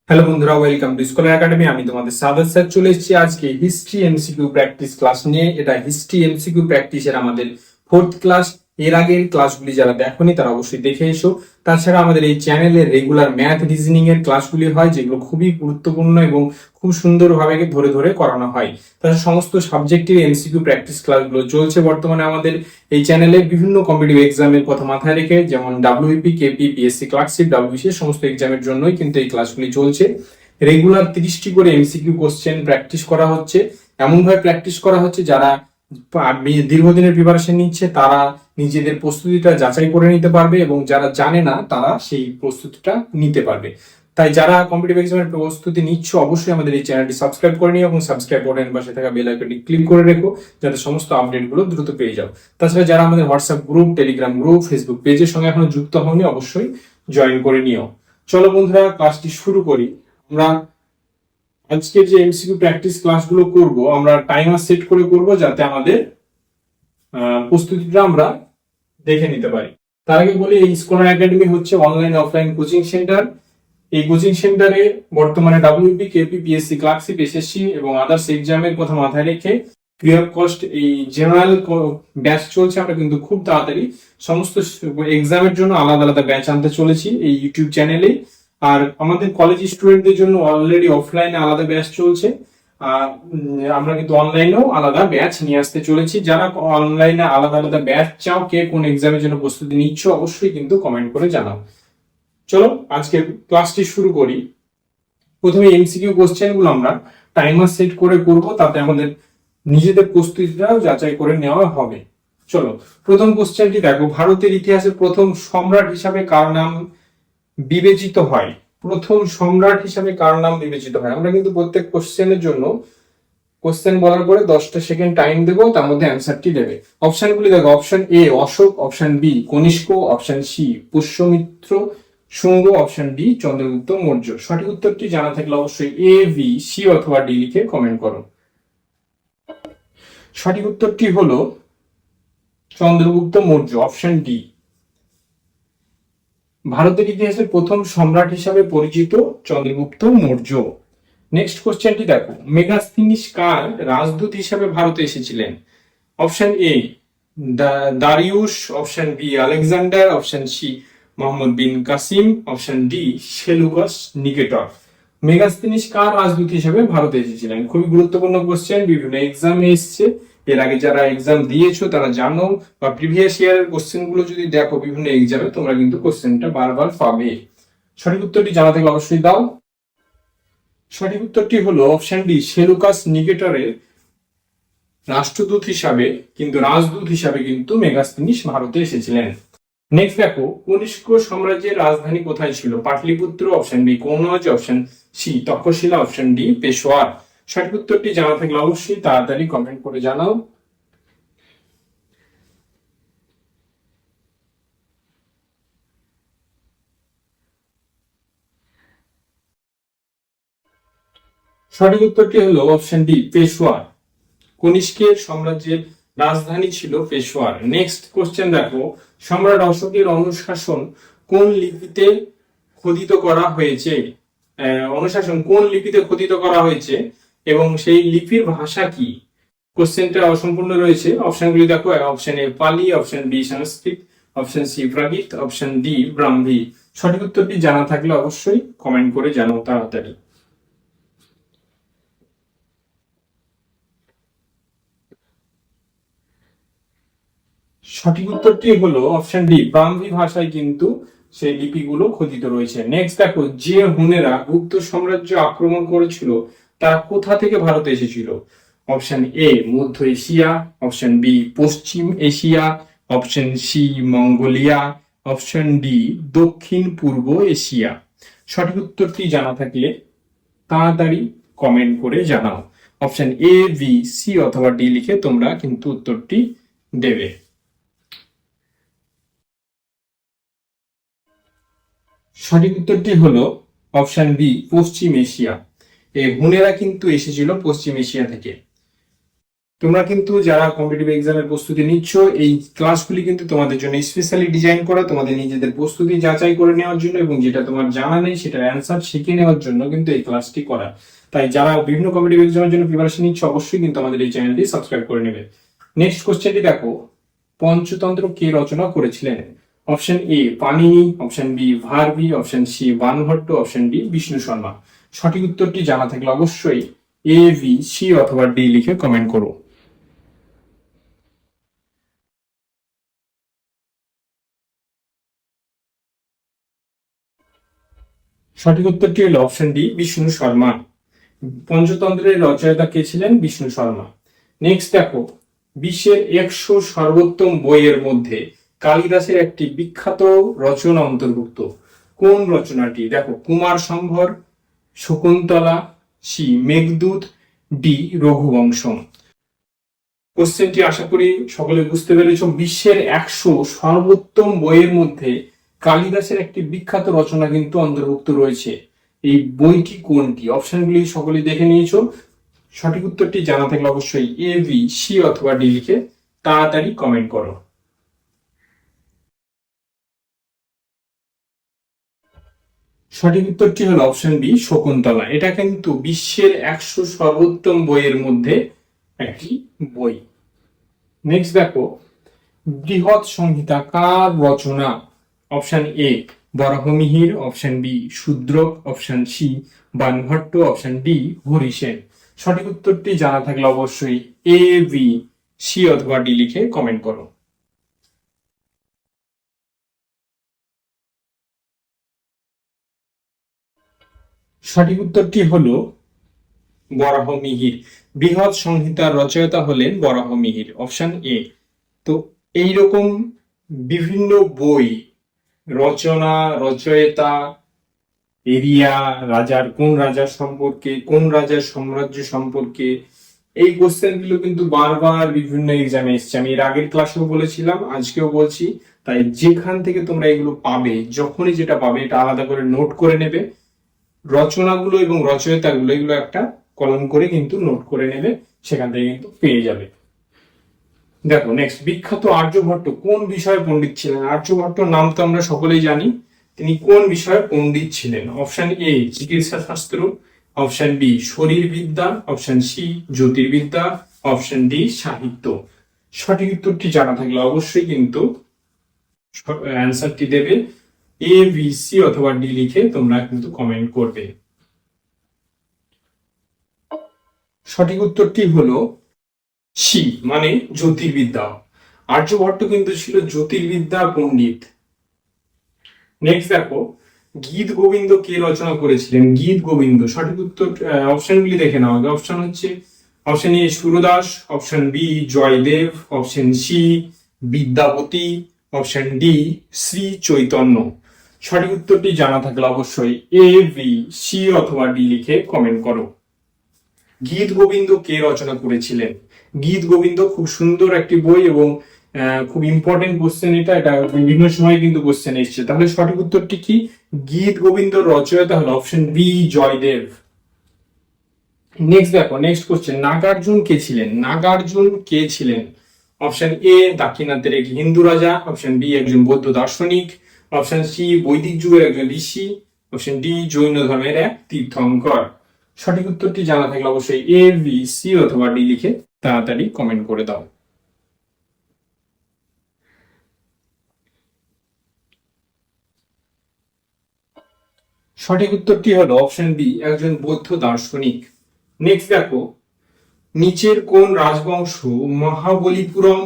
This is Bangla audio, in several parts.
হ্যালো বন্ধুরা, ওয়েলকাম টু স্কলার একাডেমি। আমি তোমাদের সাদাত স্যার চলে এসেছি আজকে হিস্ট্রি এমসিকিউ প্র্যাকটিস ক্লাস নিয়ে। এটা হিস্ট্রি এমসিকিউ প্র্যাকটিসের আমাদের 4th ক্লাস। এর আগের ক্লাসগুলি যারা দেখোনি তারা অবশ্যই দেখে এসো। তাছাড়া আমাদের এই চ্যানেলে রেগুলার ম্যাথ রিজনিং এর ক্লাসগুলি হয়, যেগুলো খুবই গুরুত্বপূর্ণ এবং খুব সুন্দরভাবে ধরে ধরে করানো হয়। তাছাড়া সমস্ত সাবজেক্টের এমসিকিউ প্র্যাকটিস ক্লাসগুলো চলছে বর্তমানে আমাদের এই চ্যানেলে। বিভিন্ন কম্পিটিটিভ এক্সামের কথা মাথায় রেখে, যেমন WP, KP, PSC clerkship, WBC সমস্ত এক্সামের জন্যই কিন্তু এই ক্লাসগুলি চলছে। রেগুলার 30টি করে এমসিকিউ কোশ্চেন প্র্যাকটিস করা হচ্ছে। এমন ভাবে প্র্যাকটিস করা হচ্ছে যারা দীর্ঘদিনের প্রিপারেশন নিচ্ছে তারা নিজেদের প্রস্তুতিটা যাচাই করে নিতে পারবে, এবং যারা জানে না তারা সেই প্রস্তুতিটা নিতে পারবে। তাই যারা কম্পিটিটিভ এক্সামের প্রস্তুতি নিচ্ছ অবশ্যই আমাদের এই চ্যানেলটি সাবস্ক্রাইব করে নিও, এবং সাবস্ক্রাইব বাটনের পাশে থাকা বেল আইকনটি ক্লিক করে রেখো যাতে সমস্ত আপডেটগুলো দ্রুত পেয়ে যাও। তাছাড়া যারা আমাদের WhatsApp group, Telegram group, Facebook পেজের সঙ্গে এখনো যুক্ত হওনি অবশ্যই জয়েন করে নিও। চলো বন্ধুরা, ক্লাসটি শুরু করি। আমরা আজকে যে এমসিকিউ প্র্যাকটিস ক্লাসগুলো করব, আমরা টাইমার সেট করে করব যাতে আমাদের প্রস্তুতিটা আমরা দেখে নিতে পারি। তার আগে বলি, এই স্কলার একাডেমি হচ্ছে অনলাইন অফলাইন কোচিং সেন্টার। এই কোচিং সেন্টারে বর্তমানে WP, KP, PSC clerkship, SSC এবং আদার্স এক্সামের কথা মাথায় রেখে ফ্রি অফ কস্ট এই জেনারেল ব্যাচ চলছে। আমরা কিন্তু খুব তাড়াতাড়ি সমস্ত এক্সামের জন্য আলাদা আলাদা ব্যাচ আনতে চলেছি এই ইউটিউব চ্যানেলে। আর আমাদের কলেজ স্টুডেন্টদের জন্য অলরেডি অফলাইনে আলাদা ব্যাচ চলছে। আমরা কিন্তু অনলাইনেও আলাদা ব্যাচ নিয়ে আসতে চলেছি। যারা অনলাইনে আলাদা আলাদা ব্যাচ চাও, কে কোন এক্সামের জন্য প্রস্তুতি নিচ্ছ অবশ্যই কিন্তু কমেন্ট করে জানাও। চলো আজকে ক্লাসটি শুরু করি। প্রথমে এমসিকিউ কোশ্চেন গুলো আমরা টাইমার সেট করে করব, তাতে আমাদের নিজেদের প্রস্তুতিটাও যাচাই করে নেওয়া হবে। চলো প্রথম কোশ্চেনটি দেখো, ভারতের ইতিহাসে প্রথম সম্রাট হিসাবে কার নাম বিবেচিত হয়? প্রথম সম্রাট হিসাবে কার নাম বিবেচিত হয়? আমরা কিন্তু প্রত্যেক কোশ্চেনের জন্য কোশ্চেন বলার পরে 10টা সেকেন্ড টাইম দেবো, তার মধ্যে অ্যান্সারটি দেবে। অপশনগুলি দেখো, option A Ashok, option B Kanishka, option C Pushyamitra Shunga, option D Chandragupta Maurya. সঠিক উত্তরটি জানা থাকলে অবশ্যই এ, বি, সি অথবা ডি লিখে কমেন্ট করো। সঠিক উত্তরটি হলো চন্দ্রগুপ্ত মৌর্য, অপশন ডি। ভারতের ইতিহাসে প্রথম সম্রাট হিসাবে পরিচিত চন্দ্রগুপ্ত মৌর্য। নেক্সট কোশ্চেনটি দেখো, মেগাস্তিনিস কার রাজদূত হিসাবে ভারতে এসেছিলেন? Option A Darius, option B Alexander, option C Muhammad bin Qasim, option D Seleucus Nicator. Megasthenes কার রাজদূত হিসেবে ভারতে এসেছিলেন? খুবই গুরুত্বপূর্ণ কোশ্চেন, বিভিন্ন এক্সামে এসছে। এর আগে যারা এক্সাম দিয়েছো তারা জানো, বা প্রিভিয়াস ইয়ারের কোশ্চেন গুলো যদি দেখো বিভিন্ন এক্সামে, তোমরা কিন্তু কোশ্চেনটা বারবার পাবে। সঠিক উত্তরটি জানা থাকলে অবশ্যই দাও। সঠিক উত্তরটি হলো অপশন ডি, সেলুকাস নিকেটরের রাষ্ট্রদূত হিসাবে কিন্তু রাজদূত হিসাবে কিন্তু মেগাস্তিনিস ভারতে এসেছিলেন। নেক্সট দেখো, কনিষ্ক সাম্রাজ্যের রাজধানী কোথায় ছিল? Pataliputra, option B Kannauj, option C Taxila, option D Peshawar. সঠিক উত্তরটি জানা থাকলে অবশ্যই তাড়াতাড়ি কমেন্ট করে জানাও। সঠিক উত্তরটি হলো অপশন ডি পেশোয়ার। কনিষ্কের সাম্রাজ্যের রাজধানী ছিল পেশোয়ার। নেক্সট কোশ্চেন দেখো, সম্রাট অশোকের অনুশাসন কোন লিপিতে খোদিত করা হয়েছে? অনুশাসন কোন লিপিতে খোদিত করা হয়েছে এবং সেই লিপির ভাষা কি? কোশ্চেনটা অসম্পূর্ণ রয়েছে। অপশনগুলি দেখো, অপশন এ পালি, অপশন বি সংস্কৃত, অপশন সি প্রাকৃত, অপশন ডি ব্রাহ্মী। সঠিক উত্তরটি জানা থাকলে অবশ্যই কমেন্ট করে জানাও তাড়াতাড়ি। সঠিক উত্তরটি হলো অপশন ডি ব্রাহ্মী ভাষায় কিন্তু সেই লিপিগুলো খোদিত রয়েছে। নেক্সট দেখো, যে হুনেরা গুপ্ত সাম্রাজ্য আক্রমণ করেছিল তারা কোথা থেকে ভারতে এসেছিল? অপশন এ মধ্য এশিয়া, অপশন বি পশ্চিম Asia, option C Mongolia, option D দক্ষিণ পূর্ব এশিয়া। সঠিক উত্তরটি জানা থাকলে তাড়াতাড়ি কমেন্ট করে জানাও। অপশন এ, বি, সি অথবা ডি লিখে তোমরা কিন্তু উত্তরটি দেবে। সঠিক উত্তরটি হলো অপশন বি পশ্চিম এশিয়া। এই হুনেরা কিন্তু এসেছিল পশ্চিম এশিয়া থেকে। তোমরা কিন্তু যারা কম্পিটিটিভ এক্সামের প্রস্তুতি নিচ্ছ, এই ক্লাসগুলি কিন্তু তোমাদের জন্য স্পেশালি ডিজাইন করা, তোমাদের নিজেদের প্রস্তুতি যাচাই করে নেওয়ার জন্য এবং যেটা তোমার জানা নেই সেটার অ্যান্সার শিখে নেওয়ার জন্য কিন্তু এই ক্লাসটি করা। তাই যারা বিভিন্ন কম্পিটিটিভ এক্সামের জন্য প্রিপারেশন নিচ্ছ অবশ্যই কিন্তু আমাদের এই চ্যানেলটি সাবস্ক্রাইব করে নেবে। নেক্সট কোশ্চেনটি দেখো, পঞ্চতন্ত্র কে রচনা করেছিলেন? Option A Panini, option B Bharavi, option C Banabhatta, option D Vishnu Sharma. সঠিক উত্তরটি জানা থাকলে অবশ্যই এ, বি, সি অথবা ডি লিখে কমেন্ট করো। সঠিক উত্তরটি হলো অপশন ডি বিষ্ণু শর্মা। পঞ্চতন্ত্রের রচয়িতা কে ছিলেন? বিষ্ণু শর্মা। নেক্সট দেখো, বিশ্বের 100 সর্বোত্তম বইয়ের মধ্যে কালিদাসের একটি বিখ্যাত রচনা অন্তর্ভুক্ত। কোন রচনাটি? দেখো, কুমার সম্ভর, শকুন্তলা, সি মেঘদূত, ডি রঘুবংশম। কোশ্চেনটি আশা করি সকলে বুঝতে পেরেছ। বিশ্বের 100 সর্বোত্তম বইয়ের মধ্যে কালিদাসের একটি বিখ্যাত রচনা কিন্তু অন্তর্ভুক্ত রয়েছে। এই বইটি কোনটি? অপশনগুলি সকলে দেখে নিয়েছো। সঠিক উত্তরটি জানা থাকলে অবশ্যই এ, বি, সি অথবা ডি লিখে তাড়াতাড়ি কমেন্ট করো। সঠিক উত্তরটি হলো অপশন বি শকুন্তলা। এটা কিন্তু বিশ্বের 100 সর্বোত্তম বইয়ের মধ্যে একটি বই। নেক্সট দেখো, বৃহৎ সংহিতা কার রচনা? Option A Varahamihira, option B Shudraka, option C Banabhatta, option D Harisena. সঠিক উত্তরটি জানা থাকলে অবশ্যই এ, বি, সি অথবা ডি লিখে কমেন্ট করো। সঠিক উত্তরটি হলো বরাহমিহির। বৃহৎ সংহিতার রচয়িতা হলেন বরাহমিহির, অপশন এ। তো এইরকম বিভিন্ন বই, রচনা, রচয়িতা, এরিয়া, রাজার কোন রাজার সম্পর্কে, কোন রাজার সাম্রাজ্য সম্পর্কে, এই কোশ্চেন গুলো কিন্তু বারবার বিভিন্ন এক্সামে এসছে। আমি এর আগের ক্লাসেও বলেছিলাম, আজকেও বলছি। তাই যেখান থেকে তোমরা এগুলো পাবে, যখনই যেটা পাবে এটা আলাদা করে নোট করে নেবে। রচনাগুলো এবং রচয়িতাগুলো এগুলো একটা কলম করে কিন্তু নোট করে নেবে, সেখান থেকে কিন্তু পেয়ে যাবে। দেখো নেক্সট, বিখ্যাত আর্যভট্ট কোন বিষয়ে পণ্ডিত ছিলেন? আর্যভট্ট নাম তো আমরা সকলেই জানি, তিনি কোন বিষয়ে পণ্ডিত ছিলেন? অপশন এ চিকিৎসা শাস্ত্র, অপশন বি শরীরবিদ্যা, অপশন সি জ্যোতির্বিদ্যা, অপশন ডি সাহিত্য। সঠিক উত্তরটি জানা থাকলে অবশ্যই কিন্তু অ্যান্সারটি দেবে এ, বি, সি অথবা ডি লিখে তোমরা কিন্তু কমেন্ট করবে। সঠিক উত্তরটি হলো সি মানে জ্যোতির্বিদ্যা। আর্যভট্ট কিন্তু ছিল জ্যোতির্বিদ্যা পণ্ডিত। নেক্সট দেখো, গীত গোবিন্দ কে রচনা করেছিলেন? গীত গোবিন্দ সঠিক উত্তর অপশনগুলি দেখে নাও আগে। অপশন হচ্ছে option A Surdas, option B Jayadeva, option C Vidyapati, option D Shri Chaitanya. সঠিক উত্তরটি জানা থাকলে অবশ্যই এ, বি, সি অথবা ডি লিখে কমেন্ট করো। গীত গোবিন্দ কে রচনা করেছিলেন? গীত গোবিন্দ খুব সুন্দর একটি বই এবং খুব ইম্পর্টেন্ট কোশ্চেন। এটা বিভিন্ন সময় কিন্তু কোশ্চেন এসছে। তাহলে সঠিক উত্তরটি কি? গীত গোবিন্দ রচয়িতা হলো অপশন বি জয়দেব। নেক্সট দেখো, নেক্সট কোশ্চেন, নাগার্জুন কে ছিলেন? নাগার্জুন কে ছিলেন? অপশন এ দাক্ষিণাত্যের এক হিন্দু রাজা, অপশন বি একজন বৌদ্ধ দার্শনিক, অপশন সি বৈদিক যুগের একজন ঋষি, অপশন ডি জৈন ধর্মের এক তীর্থঙ্কর। সঠিক উত্তরটি জানা থাকলে অবশ্যই এ, বি, সি অথবা ডি লিখে তাড়াতাড়ি কমেন্ট করে দাও। সঠিক উত্তরটি হলো অপশন বি একজন বৌদ্ধ দার্শনিক। নেক্সট দেখো, নিচের কোন রাজবংশ মহাবলীপুরম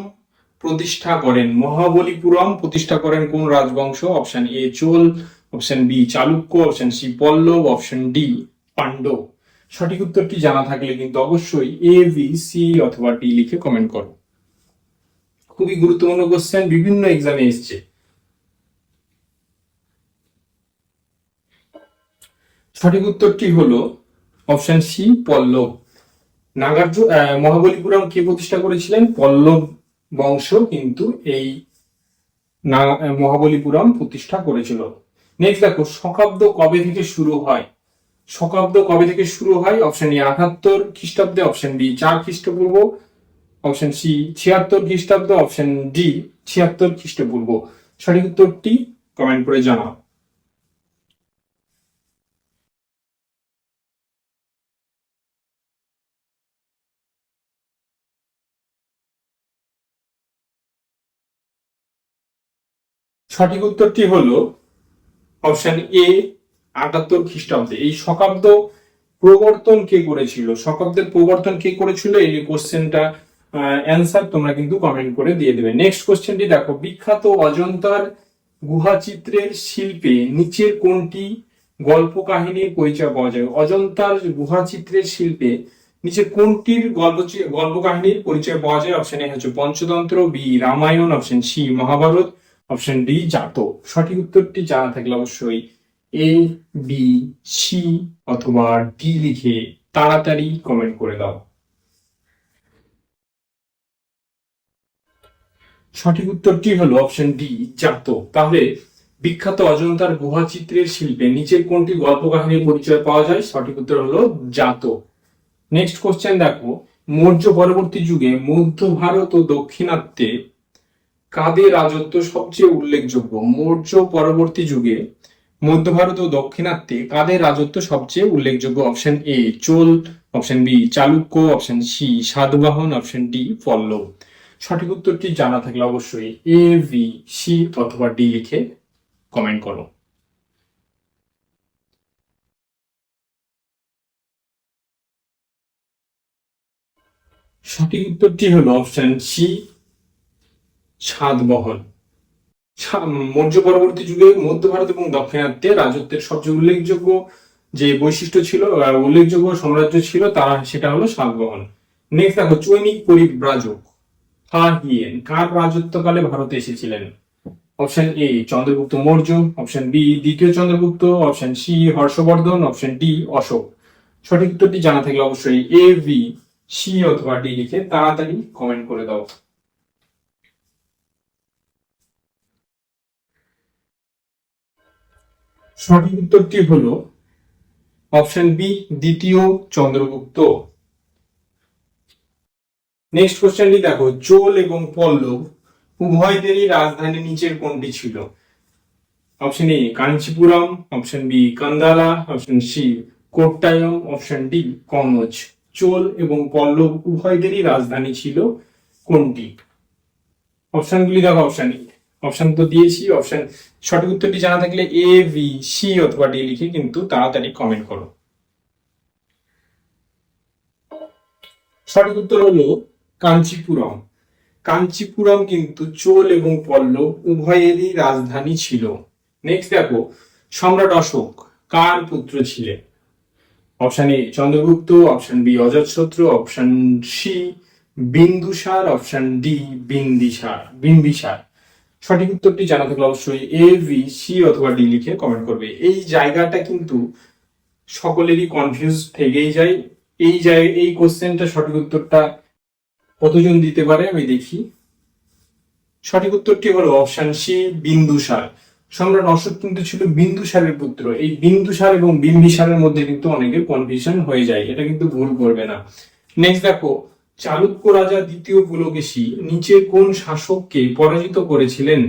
প্রতিষ্ঠা করেন? মহাবলীপুরম প্রতিষ্ঠা করেন কোন রাজবংশ? Option A Chola, option B Chalukya, option C Pallava, option D Pandava. সঠিক উত্তরটি জানা থাকলে কিন্তু অবশ্যই এ, বি, সি অথবা ডি লিখে কমেন্ট করো। খুবই গুরুত্বপূর্ণ কোশ্চেন, বিভিন্ন এক্সামে এসছে। সঠিক উত্তরটি হলো অপশন সি পল্লব। নাগার্জুন মহাবলীপুরম কে প্রতিষ্ঠা করেছিলেন? পল্লব বংশ কিন্তু এই মহাবলীপুরম প্রতিষ্ঠা করেছিল। নেক্সট দেখো, শকাব্দ কবে থেকে শুরু হয়? শকাব্দ কবে থেকে শুরু হয়? অপশন এ 78 খ্রিস্টাব্দে, অপশন বি 4 খ্রিস্টপূর্ব, অপশন সি 76 খ্রিস্টাব্দ, অপশন ডি 76 খ্রিস্টপূর্ব। সঠিক উত্তরটি কমেন্ট করে জানাও। সঠিক উত্তরটি হলো অপশন এ 78 খ্রিস্টাব্দে। এই শকাব্দ প্রবর্তন কে করেছিল, শকাব্দের প্রবর্তন কে করেছিল, এই কোশ্চেনটা অ্যান্সার তোমরা কিন্তু কমেন্ট করে দিয়ে দেবে। নেক্সট কোশ্চেনটি দেখো, বিখ্যাত অজন্তার গুহা চিত্রের শিল্পে নিচের কোনটি গল্প কাহিনীর পরিচয় পাওয়া যায়? অজন্তার গুহা চিত্রের শিল্পে নিচের কোনটির গল্প কাহিনীর পরিচয় পাওয়া যায়? অপশন এ হচ্ছে Panchatantra, B Ramayana, option C Mahabharata, option D Jataka. সঠিক উত্তরটি জানা থাকলে অবশ্যই এ, বি, সি অথবা ডি লিখে তাড়াতাড়ি কমেন্ট করে দাও। সঠিক উত্তরটি হলো অপশন ডি জাতক। তাহলে বিখ্যাত অজন্তার গুহা চিত্রের শিল্পে নিচের কোনটি গল্প কাহিনীর পরিচয় পাওয়া যায়? সঠিক উত্তর হলো জাতক। নেক্সট কোশ্চেন দেখো, মৌর্য পরবর্তী যুগে মধ্য ভারত ও দাক্ষিণাত্যে কাদের রাজত্ব সবচেয়ে উল্লেখযোগ্য? মৌর্য পরবর্তী যুগে মধ্য ভারত ও দাক্ষিণাত্যে কাদের রাজত্ব সবচেয়ে উল্লেখযোগ্য? Option A Chola, option B Chalukya, option C Satavahana, option D Pallava. সঠিক উত্তরটি জানা থাকলে অবশ্যই এ, বি, সি অথবা ডি লিখে কমেন্ট করো। সঠিক উত্তরটি হলো অপশন সি সাতবাহন। মৌর্য পরবর্তী যুগে মধ্য ভারত এবং দাক্ষিণাত্যে রাজত্বের সবচেয়ে উল্লেখযোগ্য যে বৈশিষ্ট্য ছিল, উল্লেখযোগ্য সাম্রাজ্য ছিল, তারা সেটা হলো সাতবাহন। নেক্সট দেখো, চৈনিক পরিব্রাজক ফাহিয়েন কার রাজত্বকালে ভারতে এসেছিলেন? Option A Chandragupta Maurya, option B দ্বিতীয় Chandragupta, option C Harshavardhana, option D Ashoka. সঠিক উত্তরটি জানা থাকলে অবশ্যই এ, বি, সি অথবা ডি লিখে তাড়াতাড়ি কমেন্ট করে দাও। সঠিক উত্তরটি হলো অপশন বি দ্বিতীয় চন্দ্রগুপ্ত। নেক্সট কোশ্চেনটি দেখো, চোল এবং পল্লব উভয়দেরই রাজধানী নিচের কোনটি ছিল? Option A Kanchipuram, option B Kandala, option C Kottayam, option D Kannauj. Chola এবং পল্লব উভয়দেরই রাজধানী ছিল কোনটি? অপশনগুলি দেখো, অপশন তো দিয়েছি। অপশন সঠিক উত্তরটি জানা থাকলে এ, বি, সি অথবা ডি লিখে কিন্তু তাড়াতাড়ি কমেন্ট করো। সঠিক উত্তর হলো কাঞ্চিপুরম। কাঞ্চিপুরম কিন্তু চোল এবং পল্লব উভয়েরই রাজধানী ছিল। নেক্সট দেখো, সম্রাট অশোক কার পুত্র ছিলেন? Option A Chandragupta, option B Ajatashatru, option C Bindusara, option D Bimbisara. সঠিক উত্তরটি জানা থাকলে অবশ্যই এ, বি, সি অথবা ডি লিখে কমেন্ট করবে। এই জায়গাটা কিন্তু সকলেরই কনফিউজ থেকেই যায়। এই কোশ্চেনটা সঠিক উত্তরটা কতজন দিতে পারে আমি দেখি। সঠিক উত্তরটি হলো অপশন সি বিন্দুসার। সম্রাট অশোক কিন্তু ছিল বিন্দুসারের পুত্র। এই বিন্দুসার এবং বিম্বিসারের মধ্যে কিন্তু অনেকের কনফিউশন হয়ে যায়, এটা কিন্তু ভুল করবে না। নেক্সট দেখো, চালুক্য রাজা দ্বিতীয় পুলকেশী নিচের কোন শাসককে পরাজিত করেছিলেন?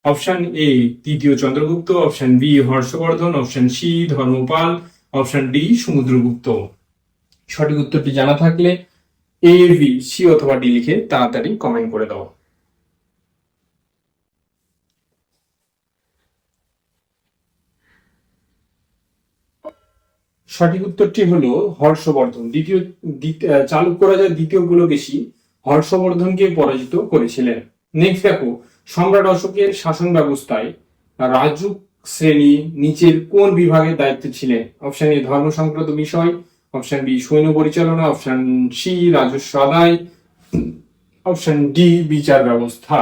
অপশন এ তৃতীয় Chandragupta, option B Harshavardhana, option C Dharmapala, option D Samudragupta. সঠিক উত্তরটি জানা থাকলে এ, বি, সি অথবা ডি লিখে তাড়াতাড়ি কমেন্ট করে দাও। সঠিক উত্তরটি হলো হর্ষবর্ধন। চালুক্য রাজার দ্বিতীয় পুলকেশী হর্ষবর্ধনকে পরাজিত করেছিলেন। নেক্সট দেখো, সম্রাট অশোকের শাসন ব্যবস্থায় রাজুক শ্রেণী নিচের কোন বিভাগের দায়িত্বে ছিলেন? অপশন এ ধর্ম সংক্রান্ত বিষয়, অপশন বি সৈন্য পরিচালনা, অপশন সি রাজস্ব আদায়, অপশন ডি বিচার ব্যবস্থা।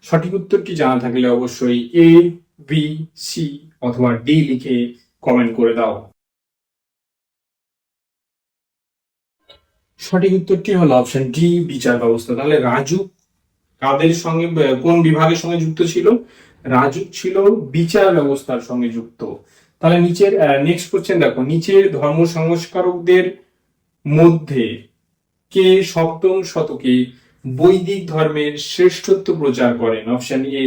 সঠিক উত্তরটি জানা থাকলে অবশ্যই এ, বি, সি অথবা ডি লিখে কমেন্ট করে দাও। সঠিক উত্তরটি হলো অপশন ডি বিচার ব্যবস্থা। তাহলে রাজুক কাদের সঙ্গে, কোন বিভাগের সঙ্গে যুক্ত ছিল? রাজুক ছিল বিচার ব্যবস্থার সঙ্গে যুক্ত। তাহলে নিচের নেক্সট কোশ্চেন দেখো, নিচের ধর্ম সংস্কারকদের মধ্যে কে সপ্তম শতকে বৈদিক ধর্মের শ্রেষ্ঠত্ব প্রচার করেন? অপশন এ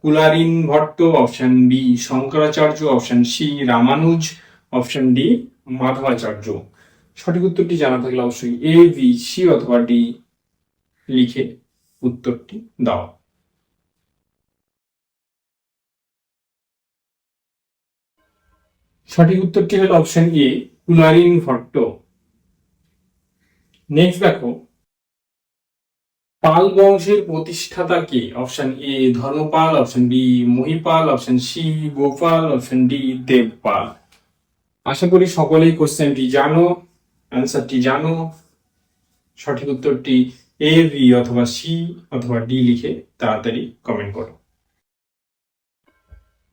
কুলারিন Bhatta, option B Shankaracharya, option C Ramanuja, option D Madhvacharya. সঠিক উত্তরটি জানা থাকলে অবশ্যই এ, বি, সি অথবা ডি লিখে উত্তরটি দাও। সঠিক উত্তরটি হলো অপশন এ কুলারিন ভট্ট। নেক্সট দেখো, পাল বংশের প্রতিষ্ঠাতা কে? Option A Dharmapala, option B Mahipala, option C Gopala, option D Devapala. আশা করি সকলেই কোশ্চেনটি জানো, অ্যান্সারটি জানো। সঠিক উত্তরটি এ, বি অথবা সি অথবা ডি লিখে তাড়াতাড়ি কমেন্ট করো।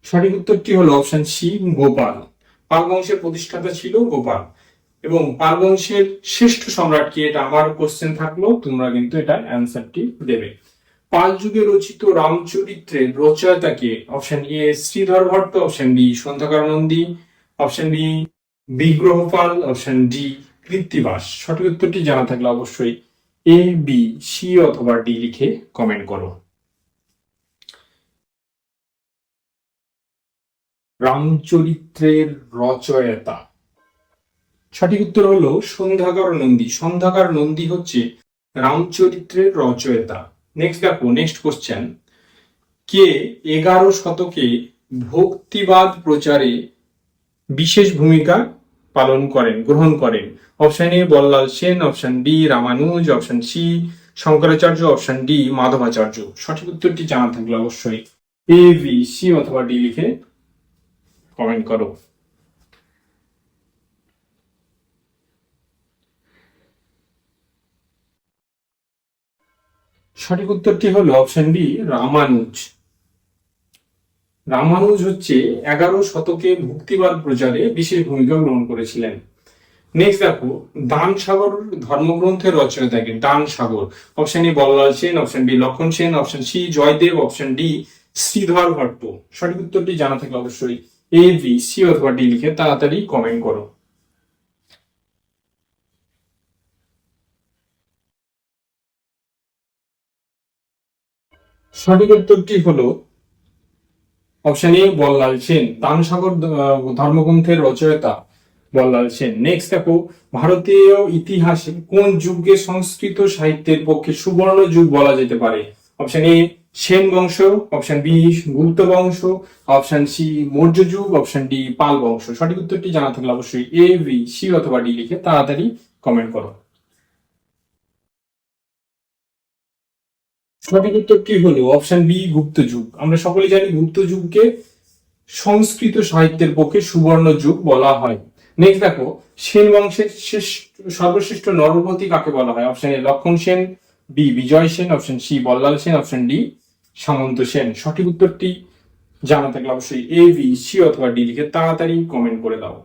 সঠিক উত্তরটি হলো অপশন সি গোপাল। পাল বংশের প্রতিষ্ঠাতা ছিল গোপাল। এবং পাল বংশের শ্রেষ্ঠ সম্রাট কি, এটা আমার কোশ্চেন থাকলো, তোমরা কিন্তু এটা অ্যান্সারটি দেবে। পাল যুগে রচিত রামচরিত্রের রচয়িতা কে? Option A Shridhar Bhatta, option B Sandhyakar Nandi, option B Vigrahapala, option D Krittibas. সঠিক উত্তরটি জানা থাকলে অবশ্যই এ, বি, সি অথবা ডি লিখে কমেন্ট করো। রামচরিত্রের রচয়িতা, সঠিক উত্তর হলো সন্ধ্যাকর নন্দী। সন্ধ্যাকর নন্দী হচ্ছে রামচরিত্রের রচয়িতা। নেক্সট দেখো, নেক্সট কোশ্চেন, কে 11 শতকে ভক্তিবাদ প্রচারে বিশেষ ভূমিকা গ্রহণ করেন? Option A Ballal Sen, option B Ramanuja, option C Shankaracharya, option D Madhvacharya. সঠিক উত্তরটি জানা থাকলে অবশ্যই এ, বি, সি অথবা ডি লিখে কমেন্ট করো। সঠিক উত্তরটি হলো অপশন বি রামানুজ। রামানুজ হচ্ছে 11 শতকে ভক্তিবাদ প্রচারে বিশেষ ভূমিকা গ্রহণ করেছিলেন। নেক্সট দেখো, দান সাগর ধর্মগ্রন্থের রচয়িতা কে? Dan Sagar, option A Ballal Sen, option B Lakshman Sen, option C Jayadev, option D Shridhar Bhatta. সঠিক উত্তরটি জানা থাকলে অবশ্যই এ, বি, সি অথবা ডি লিখে তাড়াতাড়ি কমেন্ট করো। সঠিক উত্তরটি হলো অপশন এ বল্লাল সেন। দান সাগর ধর্মগ্রন্থের রচয়িতা বল্লাল সেন। নেক্সট দেখো, ভারতীয় ইতিহাসে কোন যুগকে সংস্কৃত সাহিত্যের পক্ষে সুবর্ণ যুগ বলা যেতে পারে? অপশন এ সেন বংশ, অপশন বি গুপ্ত বংশ, অপশন সি মৌর্য যুগ, অপশন ডি পাল বংশ। সঠিক উত্তরটি জানা থাকলে অবশ্যই এ, বি, সি অথবা ডি লিখে তাড়াতাড়ি কমেন্ট করো। সঠিক উত্তরটি হলো অপশন বি গুপ্ত যুগ। আমরা সকলে জানি গুপ্ত যুগকে সংস্কৃত সাহিত্যের পক্ষে সুবর্ণ যুগ বলা হয়। নেক্সট দেখো, সেন বংশের সর্বশ্রেষ্ঠ নরপতি কাকে বলা হয়? Option A Lakshman Sen, B Vijay Sen, option C Ballal Sen, option D Samanta Sen. সঠিক উত্তরটি জানা থাকলে অবশ্যই এ, বি, সি অথবা ডি লিখে তাড়াতাড়ি কমেন্ট করে দাও।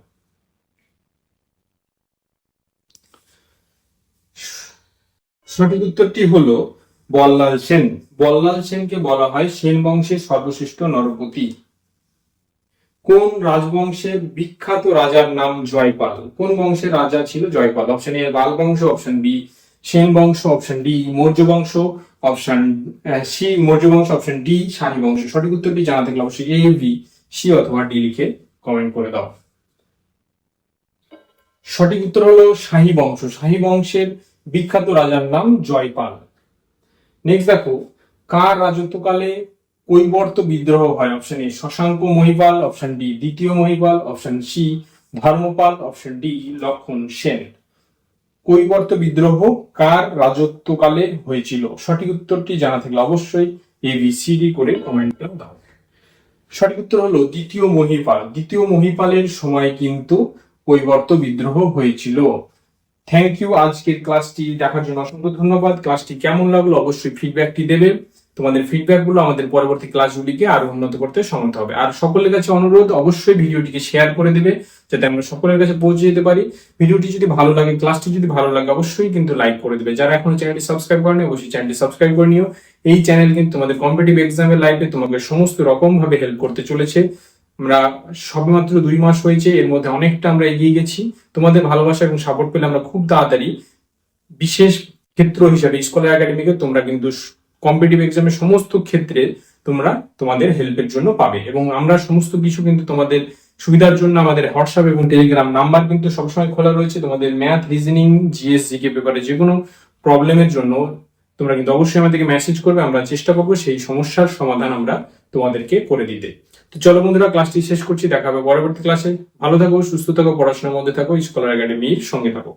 সঠিক উত্তরটি হলো বল্লাল সেন। বল্লাল সেনকে বলা হয় সেন বংশের সর্বশ্রেষ্ঠ নরপতি। কোন রাজবংশের বিখ্যাত রাজার নাম জয়পাল? কোন বংশের রাজা ছিল জয়পাল? অপশন এ পাল বংশ, অপশন বি সেন বংশ, অপশন ডি মৌর্য বংশ, অপশন সি মৌর্য বংশ, অপশন ডি শাহী বংশ। সঠিক উত্তরটি জানা থাকলে অবশ্যই এ, বি, সি অথবা ডি লিখে কমেন্ট করে দাও। সঠিক উত্তর হলো শাহী বংশ। শাহী বংশের বিখ্যাত রাজার নাম জয়পাল। নেক্সট দেখো, কার রাজত্বকালে কৈবর্ত বিদ্রোহ হয়? Option A Shashanka Mahipala, option D দ্বিতীয় Mahipala, option C Dharmapala, option D Lakshman Sen. কৈবর্ত বিদ্রোহ কার রাজত্বকালে হয়েছিল? সঠিক উত্তরটি জানা থাকলে অবশ্যই এ, বি, সি, ডি করে কমেন্ট দাও। সঠিক উত্তর হলো দ্বিতীয় মহিপাল। দ্বিতীয় মহিপালের সময় কিন্তু কৈবর্ত বিদ্রোহ হয়েছিল। থ্যাংক ইউ, আজকের ক্লাসটি দেখার জন্য অসংখ্য ধন্যবাদ। ক্লাসটি কেমন লাগলো অবশ্যই ফিডব্যাকটি দেবে। তোমাদের ফিডব্যাক গুলো আমাদের পরবর্তী ক্লাসগুলিকে আরো উন্নত করতে সমর্থ হবে। আর সকলের কাছে অনুরোধ, অবশ্যই ভিডিওটিকে শেয়ার করে দেবে যাতে আমরা সকলের কাছে পৌঁছে যেতে পারি। ভিডিওটি যদি ভালো লাগে, ক্লাসটি যদি ভালো লাগে, অবশ্যই কিন্তু লাইক করে দেবে। যারা এখনো চ্যানেলটি সাবস্ক্রাইব করেনি অবশ্যই চ্যানেলটি সাবস্ক্রাইব করে নিও। এই চ্যানেল কিন্তু তোমাদের কম্পিটিটিভ এক্সামের লাইফে তোমাকে সমস্ত রকম ভাবে হেল্প করতে চলেছে। আমরা সবেমাত্র 2 মাস হয়েছে, এর মধ্যে অনেকটা আমরা এগিয়ে গেছি। তোমাদের ভালোবাসা এবং সাপোর্ট পেলে আমরা খুব তাড়াতাড়ি বিশেষ ক্ষেত্র হিসাবে স্কলার একাডেমিকে তোমরা কিন্তু কম্পিটিটিভ এক্সামের সমস্ত ক্ষেত্রে তোমরা তোমাদের হেল্পের জন্য পাবে। এবং আমরা সমস্ত কিছু কিন্তু তোমাদের সুবিধার জন্য আমাদের হোয়াটসঅ্যাপ এবং টেলিগ্রাম নাম্বার কিন্তু সবসময় খোলা রয়েছে। তোমাদের ম্যাথ, রিজনিং, জিএস, জিকে পেপারে যে কোনো প্রবলেমের জন্য তোমরা কিন্তু অবশ্যই আমাদেরকে মেসেজ করবে। আমরা চেষ্টা করবো সেই সমস্যার সমাধান আমরা তোমাদেরকে করে দিতে। তো চলো বন্ধুরা, ক্লাসটি শেষ করছি, দেখা হবে পরবর্তী ক্লাসে। ভালো থাকো, সুস্থ থাকো, পড়াশোনার মধ্যে থাকো, স্কলার একাডেমির সঙ্গে থাকো।